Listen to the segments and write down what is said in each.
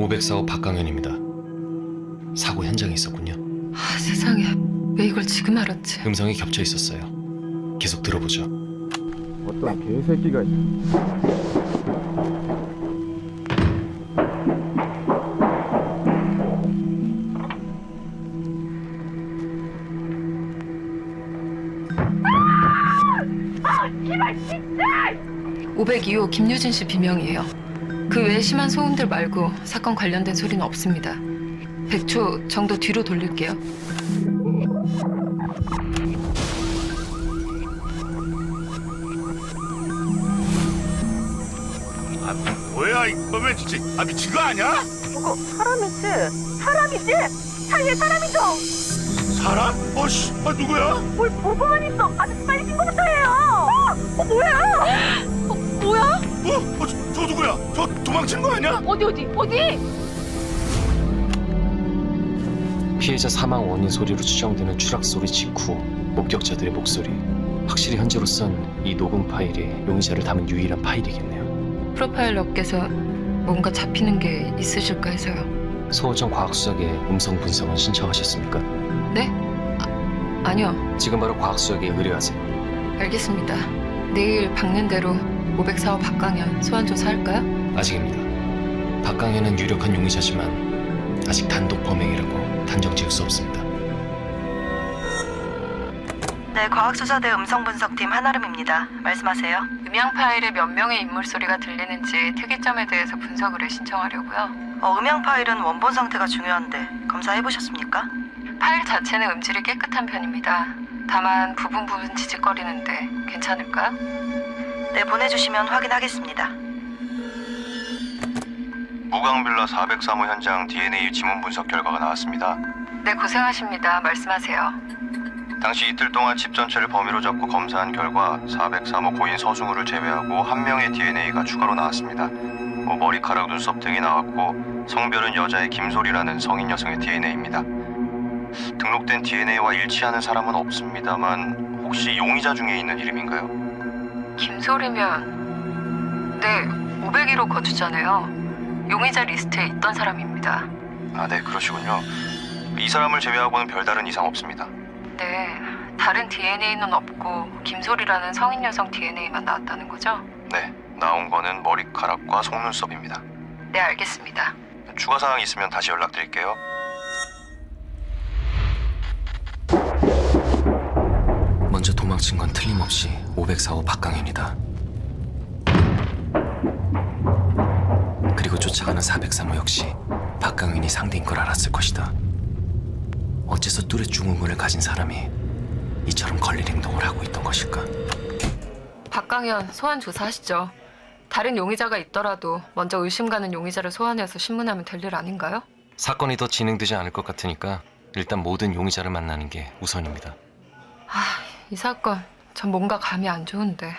504호 박강현입니다. 사고 현장에 있었군요. 아, 세상에. 왜 이걸 지금 알았지? 음성이 겹쳐 있었어요. 계속 들어보죠. 어떤 개새끼가 제발 진짜! 502호 김유진 씨 비명이에요. 그 외에 심한 소음들 말고 사건 관련된 소리는 없습니다. 100초 정도 뒤로 돌릴게요. 아, 뭐야 이거면 진짜 미친 거 아니야? 그거 사람이지? 사람이지? 차에 사람이죠? 사람? 어씨, 누구야? 뭘 보고만 있어? 아저씨 빨리 신고부터 해요. 뭐야? 뭐야? 저 누구야? 저 도망친 거 아니야? 어디? 피해자 사망 원인 소리로 추정되는 추락 소리 직후 목격자들의 목소리. 확실히 현재로선 이 녹음 파일이 용의자를 담은 유일한 파일이겠네요. 프로파일러께서 뭔가 잡히는 게 있으실까 해서요. 소호정 과학수사계 음성 분석은 신청하셨습니까? 네? 아니요. 지금 바로 과학수사계에 의뢰하세요. 알겠습니다. 내일 박는 대로 504호 박강현 소환 조사할까요? 아직입니다. 박강현은 유력한 용의자지만 아직 단독 범행이라고 단정 지을 수 없습니다. 네, 과학수사대 음성분석팀 한아름입니다. 말씀하세요. 음향 파일에 몇 명의 인물 소리가 들리는지 특이점에 대해서 분석을 신청하려고요. 음향 파일은 원본 상태가 중요한데 검사해보셨습니까? 파일 자체는 음질이 깨끗한 편입니다. 다만 부분 지직거리는데 괜찮을까요? 네, 보내주시면 확인하겠습니다. 무광빌라 403호 현장 DNA 지문 분석 결과가 나왔습니다. 네, 고생하십니다. 말씀하세요. 당시 이틀 동안 집 전체를 범위로 잡고 검사한 결과 403호 고인 서승우를 제외하고 한 명의 DNA가 추가로 나왔습니다. 머리카락, 눈썹 등이 나왔고 성별은 여자의 김소리라는 성인 여성의 DNA입니다. 등록된 DNA와 일치하는 사람은 없습니다만 혹시 용의자 중에 있는 이름인가요? 김소리면 네, 501호 거주자네요. 용의자 리스트에 있던 사람입니다. 아, 네, 그러시군요. 이 사람을 제외하고는 별다른 이상 없습니다. 네, 다른 DNA는 없고 김소리라는 성인 여성 DNA만 나왔다는 거죠? 네, 나온 거는 머리카락과 속눈썹입니다. 네, 알겠습니다. 추가 사항 있으면 다시 연락드릴게요. 먼저 도망친 건 틀림없이 504호 박강현이다. 그리고 쫓아가는 403호 역시 박강현이 상대인 걸 알았을 것이다. 어째서 뚜렷 중후군을 가진 사람이 이처럼 걸릴 행동을 하고 있던 것일까? 박강현 소환 조사하시죠. 다른 용의자가 있더라도 먼저 의심 가는 용의자를 소환해서 신문하면 될 일 아닌가요? 사건이 더 진행되지 않을 것 같으니까 일단 모든 용의자를 만나는 게 우선입니다. 이 사건 전 뭔가 감이 안 좋은데.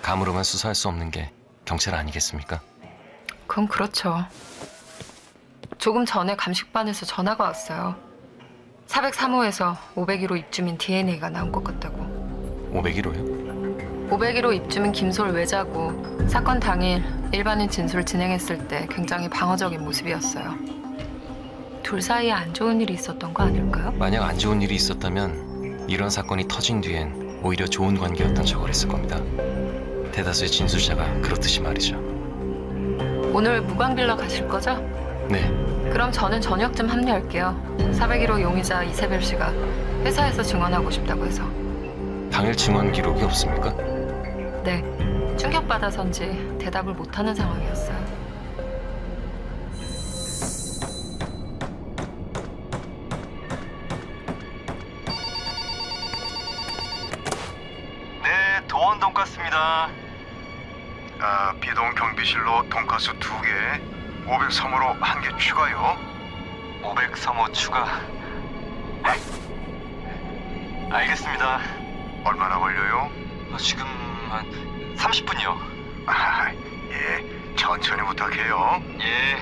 감으로만 수사할 수 없는 게 경찰 아니겠습니까? 그건 그렇죠. 조금 전에 감식반에서 전화가 왔어요. 403호에서 501호 입주민 DNA가 나온 것 같다고. 501호요? 501호 입주민 김솔 외자고 사건 당일 일반인 진술 진행했을 때 굉장히 방어적인 모습이었어요. 둘 사이에 안 좋은 일이 있었던 거 아닐까요? 만약 안 좋은 일이 있었다면 이런 사건이 터진 뒤엔 오히려 좋은 관계였던 척을 했을 겁니다. 대다수의 진술자가 그렇듯이 말이죠. 오늘 무광빌라 가실 거죠? 네, 그럼 저는 저녁쯤 합류할게요. 401호 용의자 이세별 씨가 회사에서 증언하고 싶다고 해서. 당일 증언 기록이 없습니까? 네, 충격받아서인지 대답을 못하는 상황이었어요. 네, 도원 돈가스입니다. B동 경비실로 돈가스 2개, 503호로 1개 추가요. 503호 추가. 알겠습니다. 얼마나 걸려요? 지금 한 30분이요. 예, 천천히 부탁해요. 예.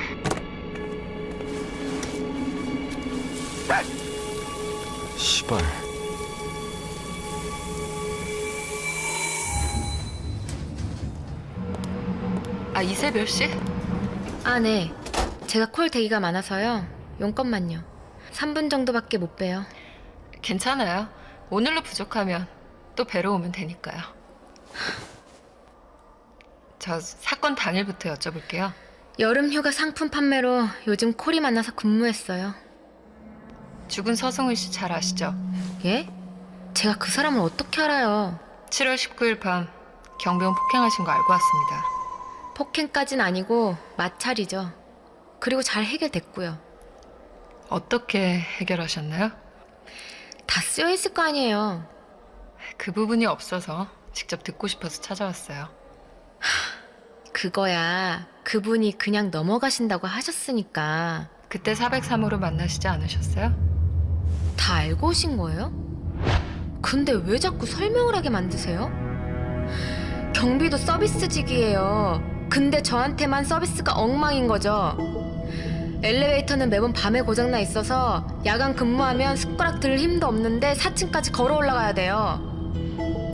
시발. 이세별 씨? 네. 제가 콜 대기가 많아서요. 용건만요. 3분 정도밖에 못 빼요. 괜찮아요. 오늘로 부족하면 또 뵈러 오면 되니까요. 저 사건 당일부터 여쭤볼게요. 여름휴가 상품 판매로 요즘 콜이 많아서 근무했어요. 죽은 서승훈 씨 잘 아시죠? 예? 제가 그 사람을 어떻게 알아요? 7월 19일 밤 경비원 폭행하신 거 알고 왔습니다. 폭행까진 아니고 마찰이죠. 그리고 잘 해결됐고요. 어떻게 해결하셨나요? 다 쓰여있을 거 아니에요. 그 부분이 없어서 직접 듣고 싶어서 찾아왔어요. 그거야 그분이 그냥 넘어가신다고 하셨으니까. 그때 403호로 만나시지 않으셨어요? 다 알고 오신 거예요? 근데 왜 자꾸 설명을 하게 만드세요? 경비도 서비스직이에요. 근데 저한테만 서비스가 엉망인 거죠. 엘리베이터는 매번 밤에 고장나 있어서 야간 근무하면 숟가락 들 힘도 없는데 4층까지 걸어 올라가야 돼요.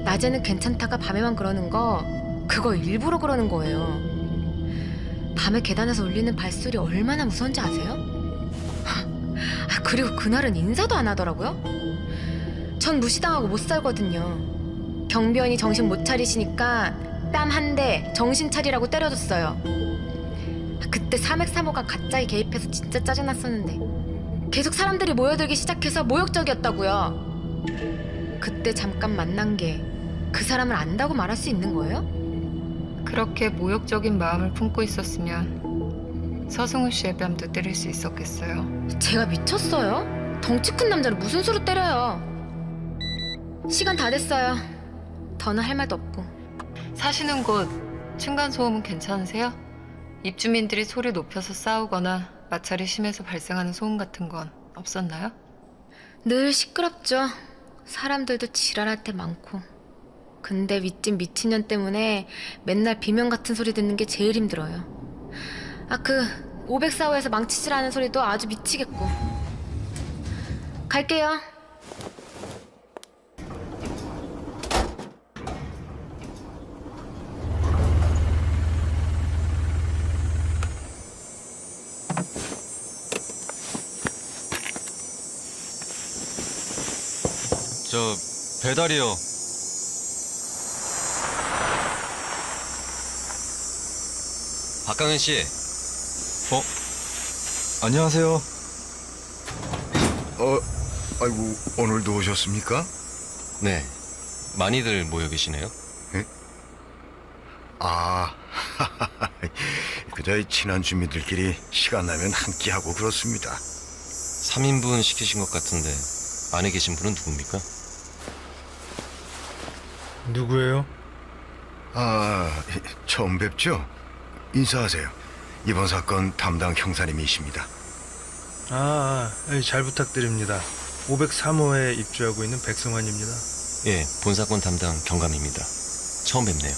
낮에는 괜찮다가 밤에만 그러는 거 그거 일부러 그러는 거예요. 밤에 계단에서 울리는 발소리 얼마나 무서운지 아세요? 그리고 그날은 인사도 안 하더라고요. 전 무시당하고 못 살거든요. 경비원이 정신 못 차리시니까 뺨 한 대 정신 차리라고 때려줬어요. 그때 303호가 갑자기 개입해서 진짜 짜증났었는데 계속 사람들이 모여들기 시작해서 모욕적이었다고요. 그때 잠깐 만난 게 그 사람을 안다고 말할 수 있는 거예요? 그렇게 모욕적인 마음을 품고 있었으면 서승훈 씨의 뺨도 때릴 수 있었겠어요. 제가 미쳤어요? 덩치 큰 남자를 무슨 수로 때려요? 시간 다 됐어요. 더는 할 말도 없고. 사시는 곳 층간소음은 괜찮으세요? 입주민들이 소리 높여서 싸우거나 마찰이 심해서 발생하는 소음 같은 건 없었나요? 늘 시끄럽죠. 사람들도 지랄할 때 많고. 근데 윗집 미친년 때문에 맨날 비명 같은 소리 듣는 게 제일 힘들어요. 504호에서 망치질하는 소리도 아주 미치겠고. 갈게요. 저 배달이요. 박강현 씨. 안녕하세요. 아이고, 오늘도 오셨습니까? 네. 많이들 모여 계시네요. 아, 그저 친한 주민들끼리 시간 나면 함께하고 그렇습니다. 3인분 시키신 것 같은데 안에 계신 분은 누굽니까? 누구예요? 처음 뵙죠? 인사하세요. 이번 사건 담당 형사님이십니다. 잘 부탁드립니다. 503호에 입주하고 있는 백승환입니다. 예, 본사건 담당 경감입니다. 처음 뵙네요.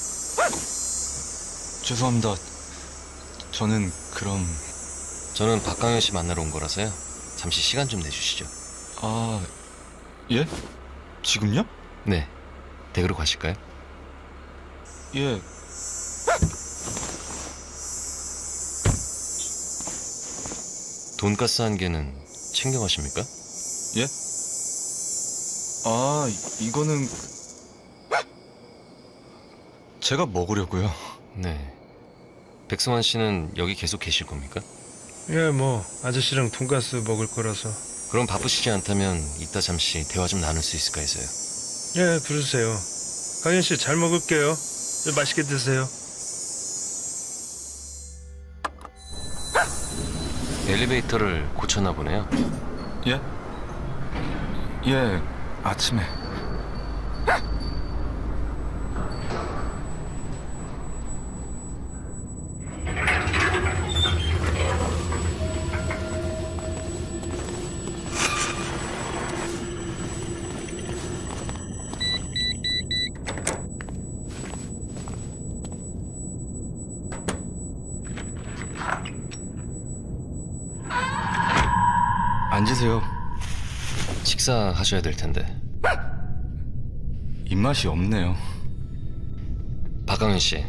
죄송합니다. 저는 그럼... 저는 박강현 씨 만나러 온 거라서요. 잠시 시간 좀 내주시죠. 예? 지금요? 네. 댁으로 가실까요? 예. 돈가스 한 개는 챙겨가십니까? 예? 이거는 제가 먹으려고요. 네. 백승환 씨는 여기 계속 계실 겁니까? 예, 아저씨랑 돈가스 먹을 거라서. 그럼 바쁘시지 않다면 이따 잠시 대화 좀 나눌 수 있을까 해서요. 예, 부르세요. 강현 씨 잘 먹을게요. 맛있게 드세요. 엘리베이터를 고쳤나 보네요. 예? 예, 아침에. 앉으세요. 식사하셔야 될 텐데. 입맛이 없네요. 박강현 씨,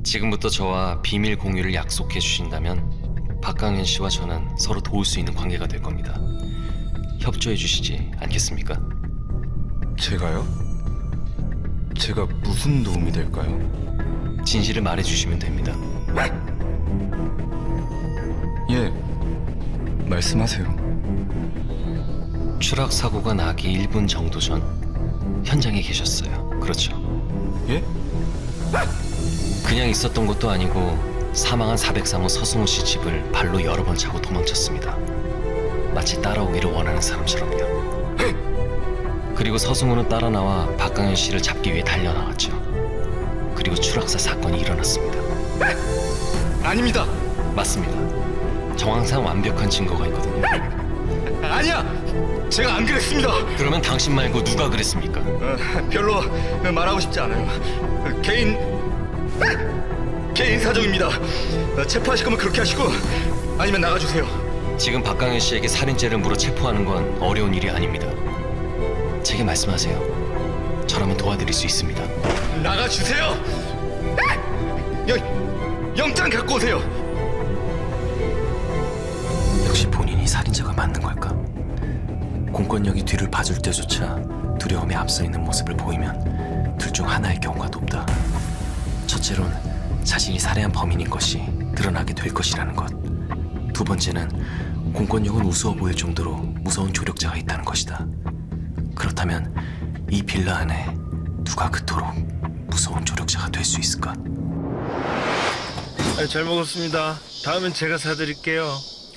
지금부터 저와 비밀 공유를 약속해 주신다면 박강현 씨와 저는 서로 도울 수 있는 관계가 될 겁니다. 협조해 주시지 않겠습니까? 제가요? 제가 무슨 도움이 될까요? 진실을 말해 주시면 됩니다. 예, 말씀하세요. 추락 사고가 나기 1분 정도 전 현장에 계셨어요. 그렇죠? 예? 그냥 있었던 것도 아니고 사망한 403호 서승우 씨 집을 발로 여러 번 차고 도망쳤습니다. 마치 따라오기를 원하는 사람처럼요. 그리고 서승우는 따라 나와 박강현 씨를 잡기 위해 달려나갔죠. 그리고 추락사 사건이 일어났습니다. 아닙니다. 맞습니다. 정황상 완벽한 증거가 있거든요. 아니야. 제가 안 그랬습니다. 그러면 당신 말고 누가 그랬습니까? 별로 말하고 싶지 않아요. 개인 사정입니다. 체포하실 거면 그렇게 하시고 아니면 나가주세요. 지금 박강현 씨에게 살인죄를 물어 체포하는 건 어려운 일이 아닙니다. 제게 말씀하세요. 저라면 도와드릴 수 있습니다. 나가주세요. 영장 갖고 오세요. 역시 본인이 살인자가 맞는 걸까? 공권력이 뒤를 봐줄 때조차 두려움에 앞서 있는 모습을 보이면 둘 중 하나일 경우가 높다. 첫째론 자신이 살해한 범인인 것이 드러나게 될 것이라는 것. 두 번째는 공권력은 우스워 보일 정도로 무서운 조력자가 있다는 것이다. 그렇다면 이 빌라 안에 누가 그토록 무서운 조력자가 될 수 있을까? 잘 먹었습니다. 다음엔 제가 사드릴게요.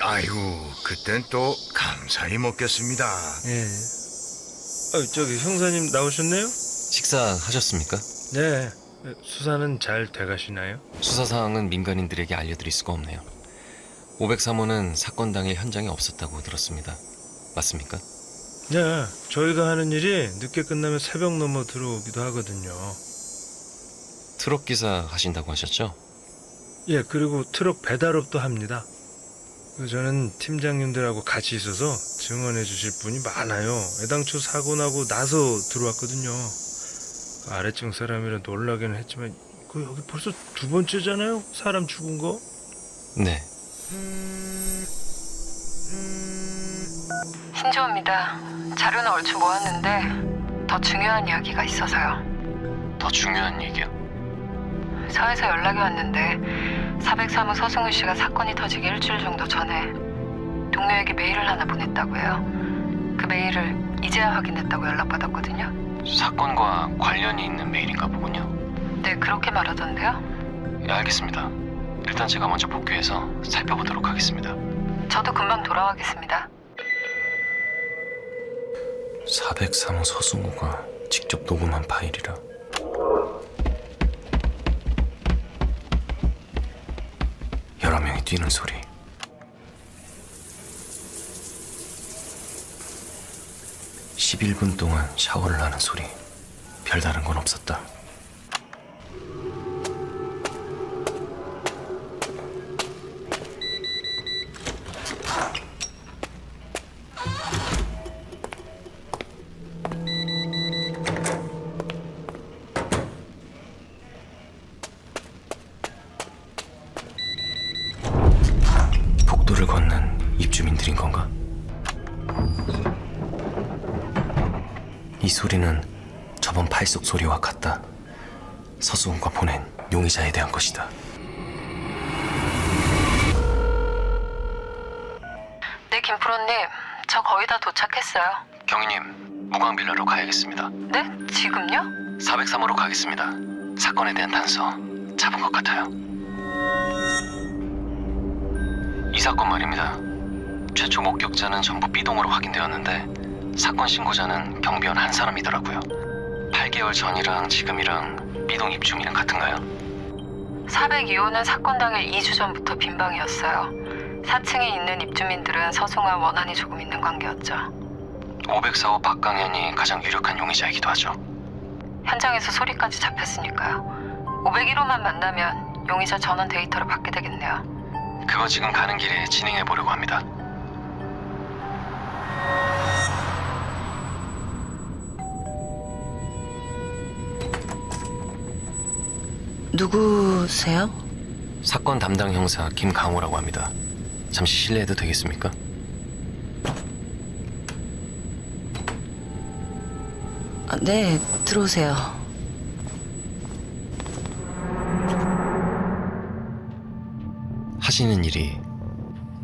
아이고, 그땐 또 감사히 먹겠습니다. 예. 저기 형사님 나오셨네요? 식사하셨습니까? 네. 수사는 잘 돼가시나요? 수사 사항은 민간인들에게 알려드릴 수가 없네요. 503호는 사건 당일 현장에 없었다고 들었습니다. 맞습니까? 네. 저희가 하는 일이 늦게 끝나면 새벽 넘어 들어오기도 하거든요. 트럭 기사 하신다고 하셨죠? 예, 그리고 트럭 배달업도 합니다. 저는 팀장님들하고 같이 있어서 증언해 주실 분이 많아요. 애당초 사고 나고 나서 들어왔거든요. 아래층 사람이라 놀라기는 했지만 여기 벌써 두 번째잖아요? 사람 죽은 거? 네. 신조입니다. 자료는 얼추 모았는데 더 중요한 이야기가 있어서요. 더 중요한 얘기요? 서에서 연락이 왔는데 403호 서승우 씨가 사건이 터지기 일주일 정도 전에 동료에게 메일을 하나 보냈다고 해요. 그 메일을 이제야 확인했다고 연락받았거든요. 사건과 관련이 있는 메일인가 보군요. 네, 그렇게 말하던데요. 예, 알겠습니다. 일단 제가 먼저 복귀해서 살펴보도록 하겠습니다. 저도 금방 돌아가겠습니다. 403호 서승우가 직접 녹음한 파일이라. 여러 명이 뛰는 소리. (11분) 동안 샤워를 하는 소리. 별다른 건 없었다. 복도를 걷는 입주민들인 건가? 이 소리는 저번 파일 속 소리와 같다. 서승우가 보낸 용의자에 대한 것이다. 네, 김프로님. 저 거의 다 도착했어요. 경위님, 무광빌라로 가야겠습니다. 네? 지금요? 403호로 가겠습니다. 사건에 대한 단서 잡은 것 같아요. 이 사건 말입니다. 최초 목격자는 전부 B동으로 확인되었는데 사건 신고자는 경비원 한 사람이더라고요. 8개월 전이랑 지금이랑 B동 입주민은 같은가요? 402호는 사건 당일 2주 전부터 빈방이었어요. 4층에 있는 입주민들은 서승우와 원한이 조금 있는 관계였죠. 504호 박강현이 가장 유력한 용의자이기도 하죠. 현장에서 소리까지 잡혔으니까요. 501호만 만나면 용의자 전원 데이터를 받게 되겠네요. 그거 지금 가는 길에 진행해 보려고 합니다. 누구세요? 사건 담당 형사 김강호라고 합니다. 잠시 실례해도 되겠습니까? 네, 들어오세요. 하시는 일이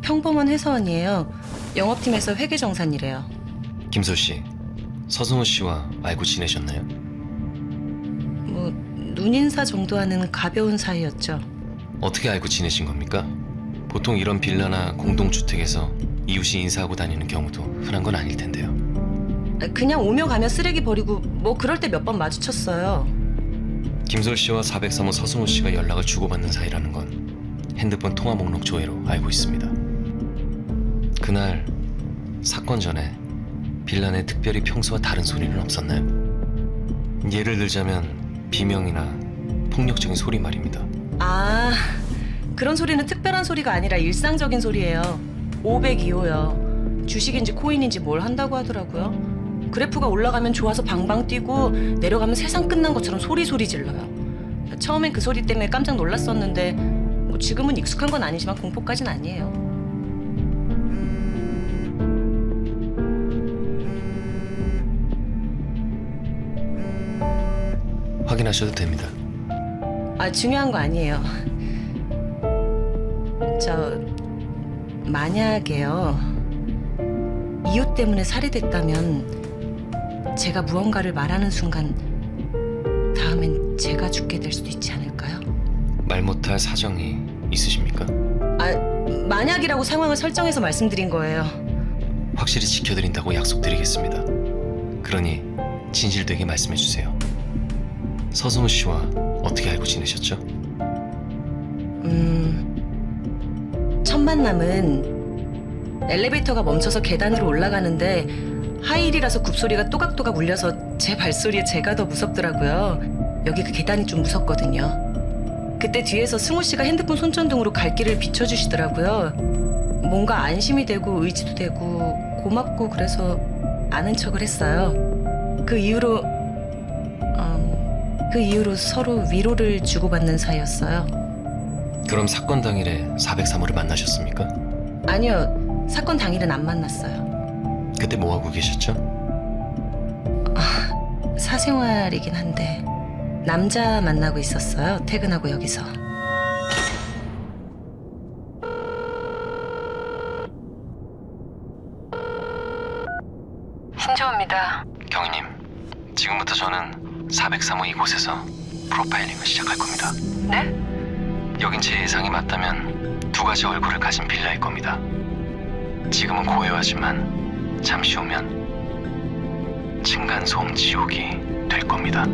평범한 회사원이에요. 영업팀에서 회계정산이래요. 김소 씨, 서승우 씨와 알고 지내셨나요? 뭐 눈인사 정도 하는 가벼운 사이였죠. 어떻게 알고 지내신 겁니까? 보통 이런 빌라나 공동주택에서 이웃이 인사하고 다니는 경우도 흔한 건 아닐 텐데요. 그냥 오며 가며 쓰레기 버리고 뭐 그럴 때 몇 번 마주쳤어요. 김솔 씨와 403호 서승우 씨가 연락을 주고받는 사이라는 건 핸드폰 통화 목록 조회로 알고 있습니다. 그날 사건 전에 빌라 내 특별히 평소와 다른 소리는 없었나요? 예를 들자면 비명이나 폭력적인 소리 말입니다. 아, 그런 소리는 특별한 소리가 아니라 일상적인 소리예요. 502호요. 주식인지 코인인지 뭘 한다고 하더라고요. 그래프가 올라가면 좋아서 방방 뛰고 내려가면 세상 끝난 것처럼 소리 질러요. 처음엔 그 소리 때문에 깜짝 놀랐었는데 뭐 지금은 익숙한 건 아니지만 공포까진 아니에요. 확인하셔도 됩니다. 아, 중요한 거 아니에요. 만약에요. 이웃 때문에 살해됐다면 제가 무언가를 말하는 순간 다음엔 제가 죽게 될 수도 있지 않을까요? 말 못할 사정이 있으십니까? 아, 만약이라고 상황을 설정해서 말씀드린 거예요. 확실히 지켜드린다고 약속드리겠습니다. 그러니 진실되게 말씀해 주세요. 서승우 씨와 어떻게 알고 지내셨죠? 첫 만남은 엘리베이터가 멈춰서 계단으로 올라가는데 하이힐이라서 굽소리가 또각또각 울려서 제 발소리에 제가 더 무섭더라고요. 여기 그 계단이 좀 무섭거든요. 그때 뒤에서 승우 씨가 핸드폰 손전등으로 갈 길을 비춰주시더라고요. 뭔가 안심이 되고 의지도 되고 고맙고 그래서 아는 척을 했어요. 그 이후로 서로 위로를 주고받는 사이였어요. 그럼 사건 당일에 403호를 만나셨습니까? 아니요, 사건 당일은 안 만났어요. 그때 뭐하고 계셨죠? 사생활이긴 한데 남자 만나고 있었어요. 퇴근하고 여기서. 신조입니다. 경위님, 지금부터 저는 403호 이곳에서 프로파일링을 시작할 겁니다. 네? 여긴 제 예상이 맞다면 두 가지 얼굴을 가진 빌라일 겁니다. 지금은 고요하지만 잠시 후면 층간소음 지옥이 될 겁니다.